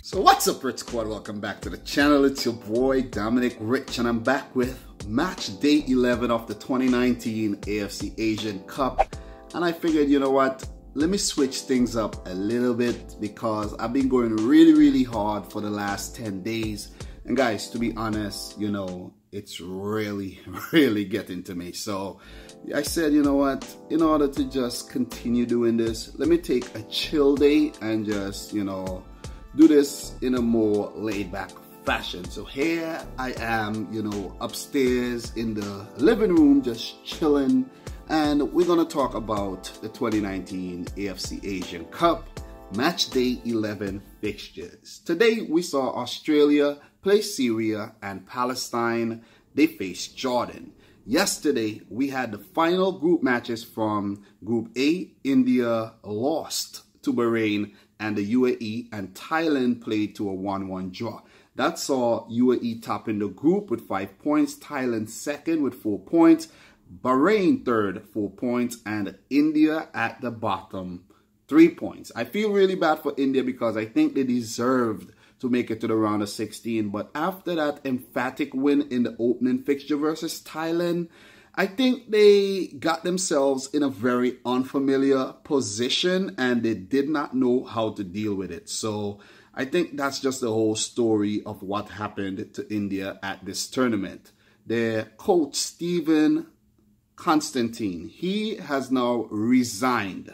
So what's up, Rich Squad? Welcome back to the channel. It's your boy Dominic Rich, and I'm back with match day 11 of the 2019 AFC Asian Cup. And I figured, you know what, let me switch things up a little bit because I've been going really hard for the last 10 days. And guys, to be honest, you know, it's really getting to me. So I said, you know what, in order to just continue doing this, let me take a chill day and just, you know, do this in a more laid-back fashion. So here I am, you know, upstairs in the living room, just chilling, and we're gonna talk about the 2019 AFC Asian Cup match day 11 fixtures. Today we saw Australia play Syria and Palestine. They faced Jordan. Yesterday we had the final group matches from Group A. India lost to Bahrain, and the UAE and Thailand played to a 1-1 draw. That saw UAE top in the group with 5 points, Thailand second with 4 points, Bahrain third, 4 points, and India at the bottom, 3 points. I feel really bad for India because I think they deserved to make it to the round of 16, but after that emphatic win in the opening fixture versus Thailand, I think they got themselves in a very unfamiliar position and they did not know how to deal with it. So I think that's just the whole story of what happened to India at this tournament. Their coach, Stephen Constantine, he has now resigned,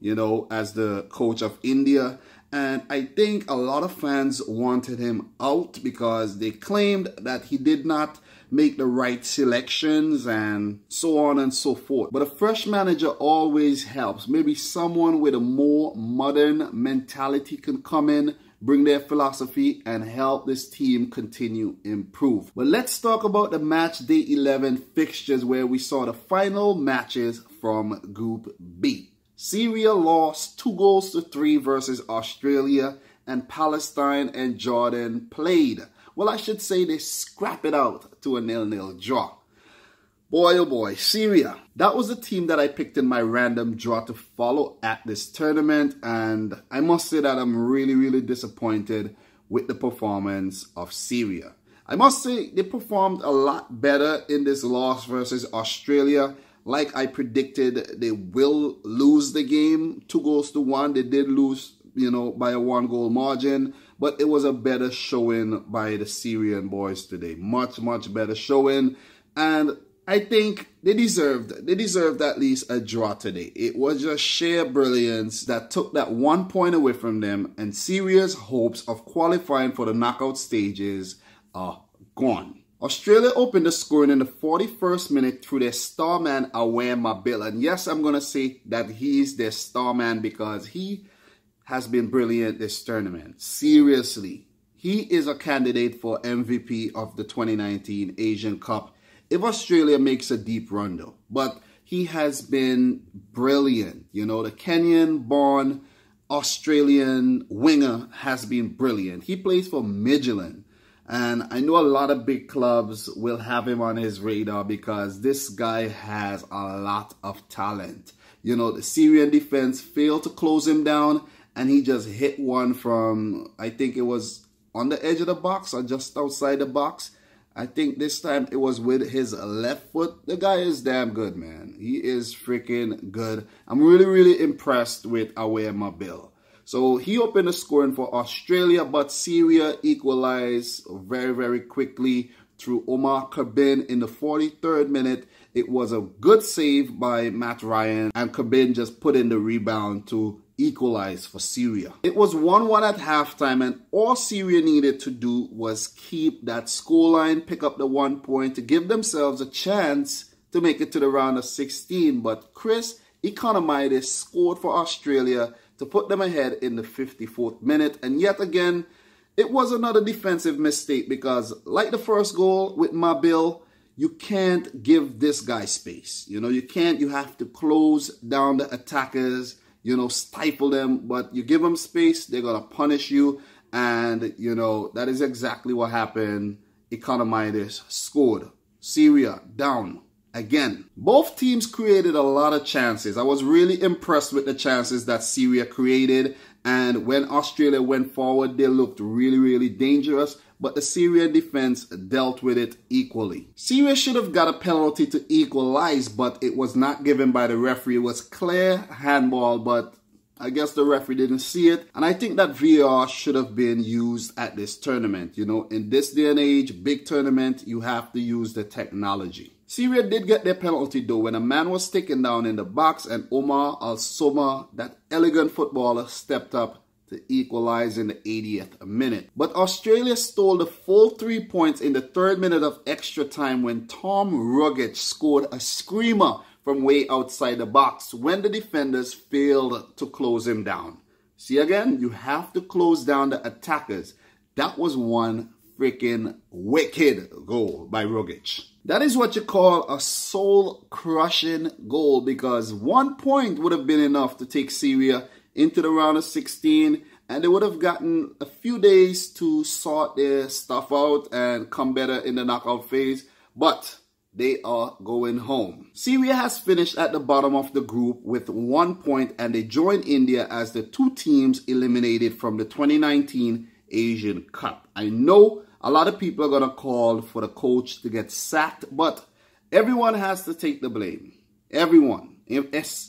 you know, as the coach of India. And I think a lot of fans wanted him out because they claimed that he did not make the right selections and so on and so forth. But a fresh manager always helps. Maybe someone with a more modern mentality can come in, bring their philosophy, and help this team continue improve. But let's talk about the match day 11 fixtures where we saw the final matches from Group B. Syria lost 2-3 versus Australia, and Palestine and Jordan played. Well, I should say they scrap it out to a 0-0 draw. Boy, oh boy, Syria. That was the team that I picked in my random draw to follow at this tournament, and I must say that I'm really disappointed with the performance of Syria. I must say they performed a lot better in this loss versus Australia. Like I predicted, they will lose the game 2-1. They did lose, you know, by a 1-goal margin, but it was a better showing by the Syrian boys today. Much better showing, and I think they deserved at least a draw today. It was just sheer brilliance that took that 1 point away from them, and Syria's hopes of qualifying for the knockout stages are gone. Australia opened the scoring in the 41st minute through their star man, Aware Mabil. And yes, I'm going to say that he's their star man because he has been brilliant this tournament. Seriously, he is a candidate for MVP of the 2019 Asian Cup if Australia makes a deep run though. But he has been brilliant. You know, the Kenyan-born Australian winger has been brilliant. He plays for Midtjylland. And I know a lot of big clubs will have him on his radar because this guy has a lot of talent. You know, the Syrian defense failed to close him down, and he just hit one from, I think it was on the edge of the box or just outside the box. I think this time it was with his left foot. The guy is damn good, man. He is freaking good. I'm really impressed with Aware Mabil. So he opened the scoring for Australia, but Syria equalized very quickly through Omar Kabin in the 43rd minute. It was a good save by Matt Ryan, and Kabin just put in the rebound to equalize for Syria. It was 1-1 at halftime, and all Syria needed to do was keep that scoreline, pick up the 1 point to give themselves a chance to make it to the round of 16. But Chris Economidis scored for Australia to put them ahead in the 54th minute. And yet again, it was another defensive mistake because like the first goal with Mabil, you can't give this guy space. You know, you can't. You have to close down the attackers, you know, stifle them. But you give them space, they're going to punish you. And, you know, that is exactly what happened. Economidis scored. Syria down again. Both teams created a lot of chances. I was really impressed with the chances that Syria created, And when Australia went forward, they looked really, really dangerous, but the Syrian defense dealt with it equally. Syria should have got a penalty to equalize, but it was not given by the referee. It was clear handball, but I guess the referee didn't see it. And I think that VAR should have been used at this tournament. You know, in this day and age, big tournament, you have to use the technology. Syria did get their penalty though when a man was taken down in the box and Omar Al-Soma, that elegant footballer, stepped up to equalize in the 80th minute. But Australia stole the full 3 points in the 3rd minute of extra time when Tom Ruggich scored a screamer from way outside the box when the defenders failed to close him down. See again, you have to close down the attackers. That was one freaking wicked goal by Ruggich. That is what you call a soul-crushing goal, because 1 point would have been enough to take Syria into the round of 16, and they would have gotten a few days to sort their stuff out and come better in the knockout phase, but they are going home. Syria has finished at the bottom of the group with 1 point, and they join India as the 2 teams eliminated from the 2019 Asian Cup. I know a lot of people are going to call for the coach to get sacked, but everyone has to take the blame. Everyone,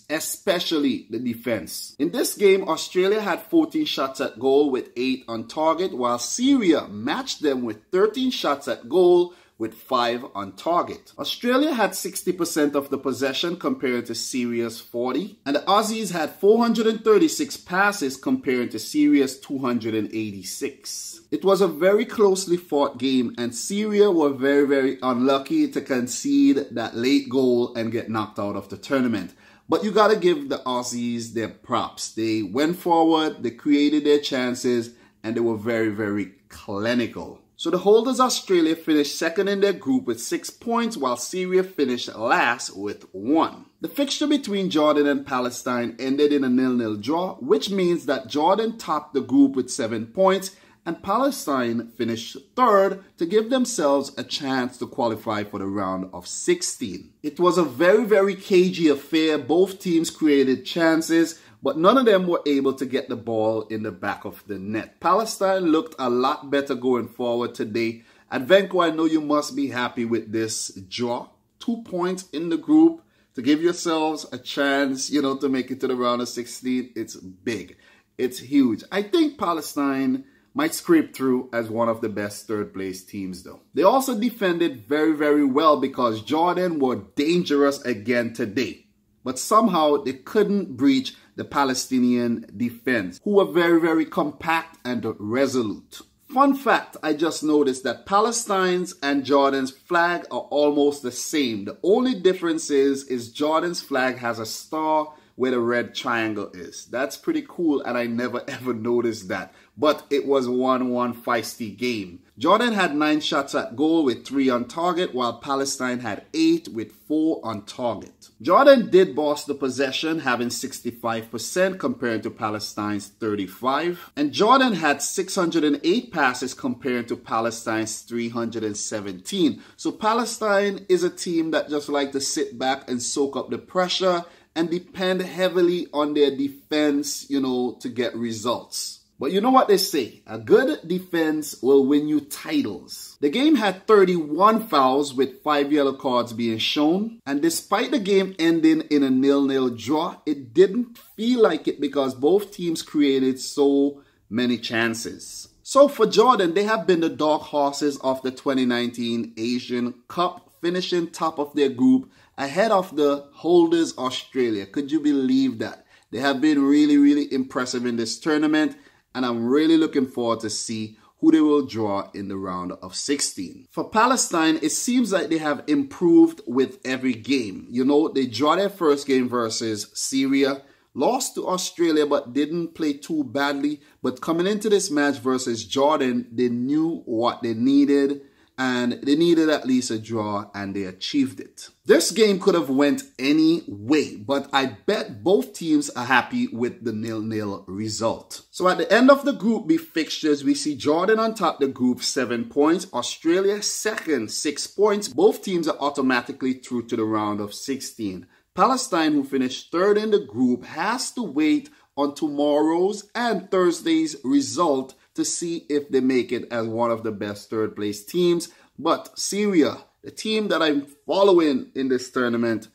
especially the defense. In this game, Australia had 14 shots at goal with 8 on target, while Syria matched them with 13 shots at goal with 5 on target. Australia had 60% of the possession compared to Syria's 40, and the Aussies had 436 passes compared to Syria's 286. It was a very closely fought game, and Syria were very, very unlucky to concede that late goal and get knocked out of the tournament. But you got to give the Aussies their props. They went forward, they created their chances, and they were very, very clinical. So the holders Australia finished second in their group with 6 points, while Syria finished last with 1. The fixture between Jordan and Palestine ended in a 0-0 draw, which means that Jordan topped the group with 7 points and Palestine finished third to give themselves a chance to qualify for the round of 16. It was a very, very cagey affair. Both teams created chances, but none of them were able to get the ball in the back of the net. Palestine looked a lot better going forward today. At Venko, I know you must be happy with this draw. 2 points in the group to give yourselves a chance, to make it to the round of 16. It's big. It's huge. I think Palestine might scrape through as one of the best third place teams though. They also defended very, very well because Jordan were dangerous again today. But somehow they couldn't breach the Palestinian defense, who were very, very compact and resolute. Fun fact, I just noticed that Palestine's and Jordan's flag are almost the same. The only difference is Jordan's flag has a star where the red triangle is. That's pretty cool, and I never ever noticed that. But it was 1-1 feisty game. Jordan had 9 shots at goal with 3 on target, while Palestine had 8 with 4 on target. Jordan did boss the possession, having 65% compared to Palestine's 35. And Jordan had 608 passes compared to Palestine's 317. So Palestine is a team that just like to sit back and soak up the pressure and depend heavily on their defense, to get results. But you know what they say, a good defense will win you titles. The game had 31 fouls with 5 yellow cards being shown. And despite the game ending in a 0-0 draw, it didn't feel like it because both teams created so many chances. So for Jordan, they have been the dark horses of the 2019 Asian Cup, finishing top of their group ahead of the holders Australia. Could you believe that? They have been really, really impressive in this tournament, and I'm really looking forward to see who they will draw in the round of 16. For Palestine, it seems like they have improved with every game. They draw their first game versus Syria, lost to Australia but didn't play too badly. But coming into this match versus Jordan, they knew what they needed, and they needed at least a draw, and they achieved it. This game could have went any way, but I bet both teams are happy with the 0-0 result. So at the end of the Group B fixtures, we see Jordan on top the group, 7 points. Australia second, 6 points. Both teams are automatically through to the round of 16. Palestine, who finished third in the group, has to wait on tomorrow's and Thursday's result to see if they make it as one of the best third place teams. But Syria, the team that I'm following in this tournament,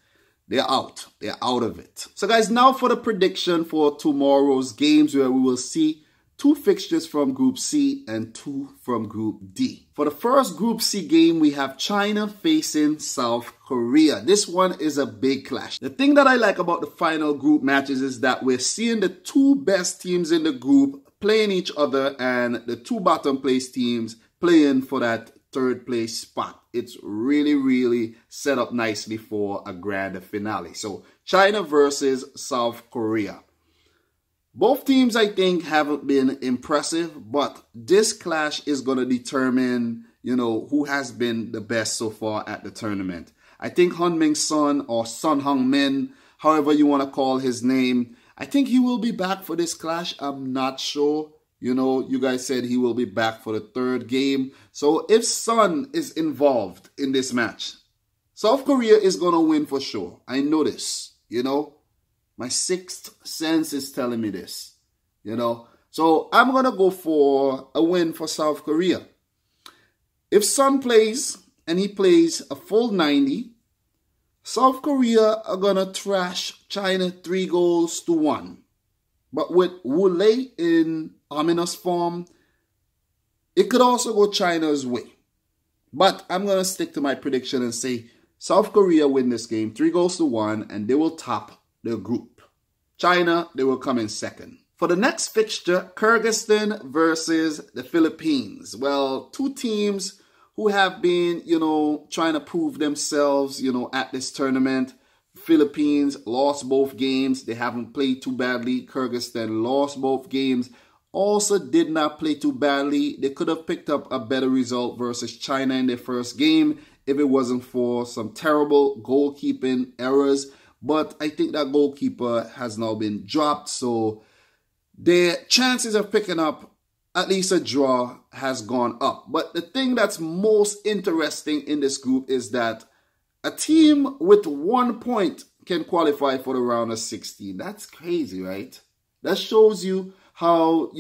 they're out. They're out of it. So guys, now for the prediction for tomorrow's games, where we will see 2 fixtures from Group C and 2 from Group D. For the first Group C game, we have China facing South Korea. This one is a big clash. The thing that I like about the final group matches is that we're seeing the 2 best teams in the group playing each other and the 2 bottom place teams playing for that third place spot. It's really set up nicely for a grand finale. So China versus South Korea. Both teams, I think, haven't been impressive, but this clash is going to determine, who has been the best so far at the tournament. I think Heung-min Son, or Son Heung-min, however you want to call his name, I think he will be back for this clash. I'm not sure. You guys said he will be back for the 3rd game. So if Son is involved in this match, South Korea is going to win for sure. I know this, My 6th sense is telling me this, So I'm going to go for a win for South Korea. If Son plays and he plays a full 90, South Korea are going to trash China 3-1. But with Wu Lei in ominous form, it could also go China's way. But I'm going to stick to my prediction and say South Korea win this game 3-1, and they will top the group. China, they will come in 2nd. For the next fixture, Kyrgyzstan versus the Philippines. Well, 2 teams who have been, trying to prove themselves, at this tournament. Philippines lost both games. They haven't played too badly. Kyrgyzstan lost both games. Also did not play too badly. They could have picked up a better result versus China in their first game if it wasn't for some terrible goalkeeping errors. But I think that goalkeeper has now been dropped. So their chances of picking up at least a draw has gone up. But the thing that's most interesting in this group is that a team with 1 point can qualify for the round of 16. That's crazy, right? That shows you how,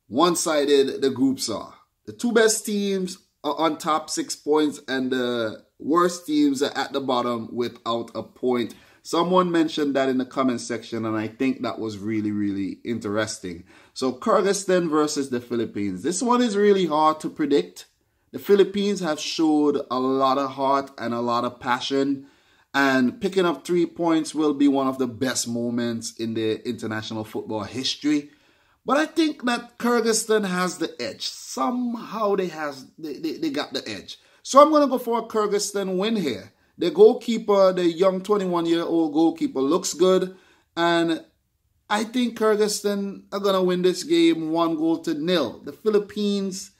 one-sided the groups are. The 2 best teams are on top 6 points and the worst teams are at the bottom without a point. Someone mentioned that in the comment section, and I think that was really interesting. So Kyrgyzstan versus the Philippines. This one is really hard to predict. The Philippines have showed a lot of heart and a lot of passion, and picking up 3 points will be one of the best moments in their international football history. But I think that Kyrgyzstan has the edge. Somehow they got the edge. So I'm going to go for a Kyrgyzstan win here. The goalkeeper, the young 21-year-old goalkeeper, looks good, and I think Kyrgyzstan are going to win this game 1-0. The Philippines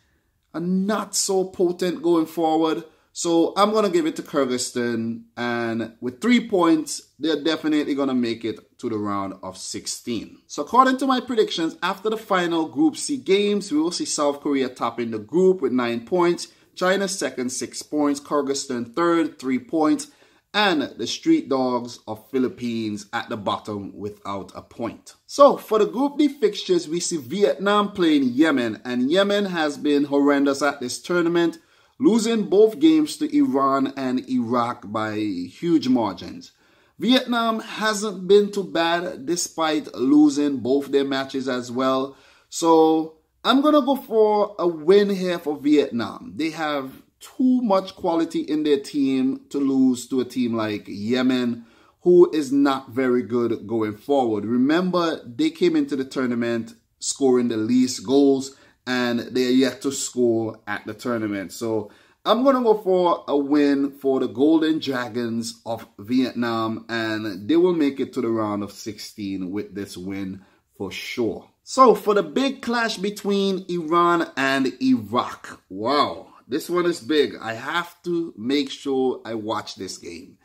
are not so potent going forward. So I'm going to give it to Kyrgyzstan. And with 3 points, they're definitely going to make it to the round of 16. So according to my predictions, after the final Group C games, we will see South Korea topping the group with 9 points. China 2nd, 6 points. Kyrgyzstan 3rd, 3 points. And the Street Dogs of Philippines at the bottom without a point. So for the Group D fixtures, we see Vietnam playing Yemen, and Yemen has been horrendous at this tournament, losing both games to Iran and Iraq by huge margins. Vietnam hasn't been too bad despite losing both their matches as well. So I'm going to go for a win here for Vietnam. They have too much quality in their team to lose to a team like Yemen, who is not very good going forward. Remember, they came into the tournament scoring the least goals, and they are yet to score at the tournament. So I'm going to go for a win for the Golden Dragons of Vietnam, and they will make it to the round of 16 with this win for sure. So for the big clash between Iran and Iraq, wow. This one is big. I have to make sure I watch this game.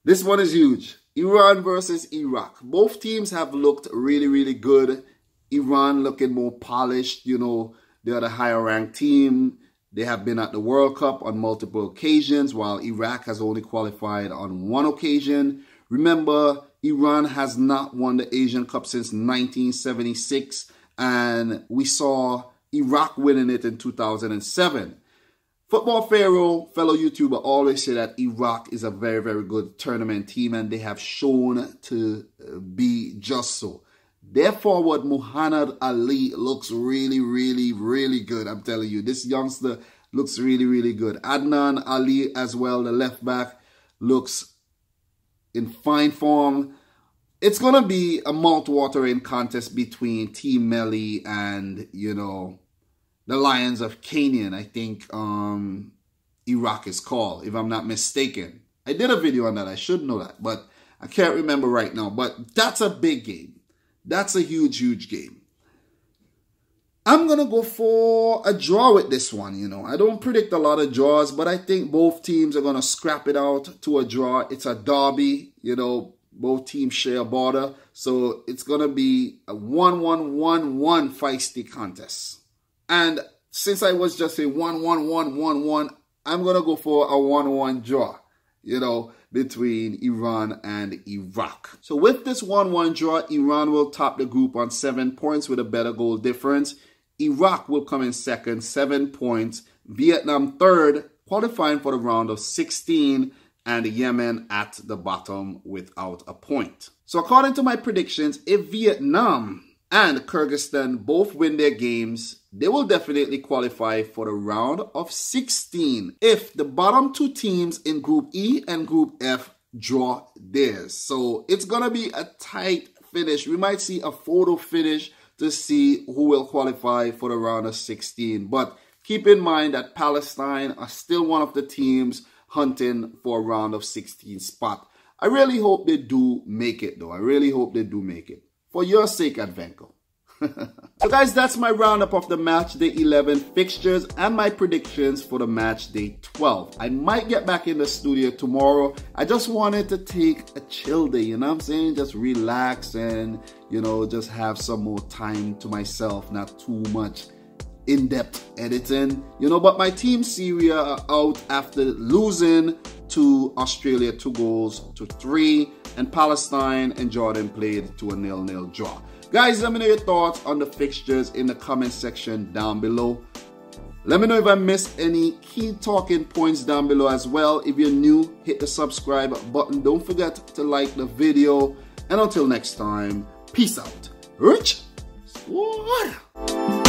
This one is huge. Iran versus Iraq. Both teams have looked really good. Iran looking more polished. You know, they are the higher ranked team. They have been at the World Cup on multiple occasions, while Iraq has only qualified on 1 occasion. Remember, Iran has not won the Asian Cup since 1976, and we saw Iraq winning it in 2007. Football Pharaoh, fellow YouTuber, always say that Iraq is a very, very good tournament team, and they have shown to be just so. Their forward, Muhammad Ali, looks really, really, really good. I'm telling you, this youngster looks really, really good. Adnan Ali as well, the left back, looks in fine form. It's going to be a mouth-watering contest between Team Melli and, you know, the Lions of Canaan, I think Iraq is called, if I'm not mistaken. I did a video on that. I should know that, but I can't remember right now. But that's a big game. That's a huge, huge game. I'm going to go for a draw with this one, you know. I don't predict a lot of draws, but I think both teams are going to scrap it out to a draw. It's a derby, you know. Both teams share a border. So it's going to be a 1-1-1-1 feisty contest. And since I was just a 1-1-1-1-1, I'm going to go for a 1-1 draw, you know, between Iran and Iraq. So with this 1-1 draw, Iran will top the group on 7 points with a better goal difference. Iraq will come in second, 7 points. Vietnam third, qualifying for the round of 16. And Yemen at the bottom without a point. So according to my predictions, if Vietnam and Kyrgyzstan both win their games, they will definitely qualify for the round of 16 if the bottom 2 teams in Group E and Group F draw theirs. So it's going to be a tight finish. We might see a photo finish to see who will qualify for the round of 16. But keep in mind that Palestine are still one of the teams hunting for a round of 16 spot. I really hope they do make it though. I really hope they do make it. For your sake, Advenko. So guys, that's my roundup of the match day 11 fixtures and my predictions for the match day 12. I might get back in the studio tomorrow. I just wanted to take a chill day, you know what I'm saying? Just relax and, you know, just have some more time to myself, not too much in-depth editing, you know. But my team Syria are out after losing to Australia 2-3, and Palestine and Jordan played to a 0-0 draw. Guys, let me know your thoughts on the fixtures in the comment section down below. Let me know if I missed any key talking points down below as well. If you're new, hit the subscribe button. Don't forget to like the video. And until next time, peace out. Rich Squad.